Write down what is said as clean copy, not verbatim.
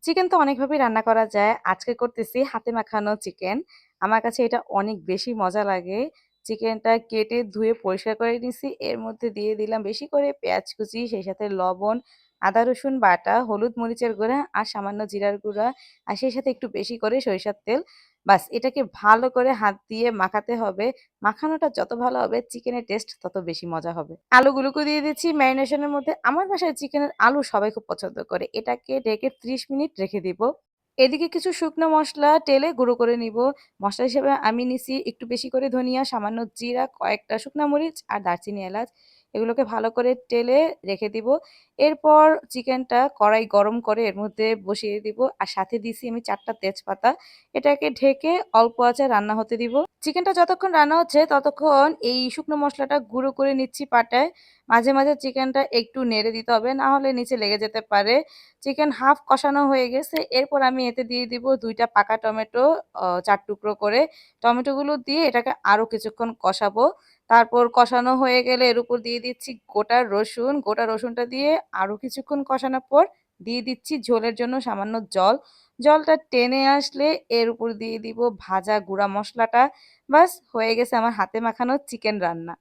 Chicken তো অনেকভাবেই রান্না করা যায়। আজকে করতেছি হাতে মাখানো চিকেন। আমার কাছে এটা অনেক বেশি মজা লাগে। চিকেনটা কেটে ধুয়ে পরিষ্কার করে নিছি। এর মধ্যে দিয়ে দিলাম বেশি করে পেঁয়াজ কুচি, সেই সাথে লবণ, আদা রসুন বাটা, হলুদ মরিচের গুঁড়া আর সামান্য জিরার গুঁড়া আর সেই সাথে একটু বেশি করে সরিষার তেল। বাস এটাকে ভালো করে হাত দিয়ে মাখাতে হবে। মাখানোটা যত ভালো হবে চিকেনের টেস্ট তত বেশি মজা হবে। আলুগুলোকে দিয়ে দিচ্ছি ম্যারিনেশনের মধ্যে। আমার বাসায় চিকেনের আলু সবাই খুব পছন্দ করে। এটাকে ঢেকে ৩০ মিনিট রেখে দিব। এদিকে কিছু শুকনো মসলা তেলে গুঁড়ো করে নিব। মসলা হিসেবে আমি নিছি একটু বেশি করে ধনিয়া, সামান্য জিরা, কয়েকটা শুকনা মরিচ আর দারচিনি, এলাচ। এগুলোকে ভালো করে তেলে রেখে দিব। এরপর চিকেনটা কড়াই গরম করে এর মধ্যে বসিয়ে দিব। আর সাথে দিছি আমি ৪ টা তেজপাতা। এটাকে ঢেকে অল্প আঁচে রান্না হতে দিব। চিকেনটা যতক্ষণ রান্না হচ্ছে ততক্ষণ এই শুকনো মসলাটা গুঁড়ো করে নিচ্ছি পাটায়। মাঝে, মাঝে চিকেনটা একটু নেড়ে দিতে হবে, না হলে নিচে লেগে যেতে পারে। চিকেন হাফ কষানো হয়ে গেছে। এরপর আমি এতে দিয়ে দিব ২ টা পাকা টমেটো ৪ টুকরো করে। টমেটোগুলো দিয়ে এটাকে আরো কিছুক্ষণ কষাবো। তারপর কষানো হয়ে গেলে এর উপর দিয়ে দিচ্ছি গোটা রসুন। গোটা রসুনটা দিয়ে আরো কিছুক্ষণ কষানোর পর দিয়ে দিচ্ছি ঝোলের জন্য সামান্য জল। জলটা টেনে আসলে এর উপর দিয়ে দিব ভাজা গুঁড়া মসলাটা। বাস হয়ে গেছে আমার হাতে মাখানো চিকেন রান্না।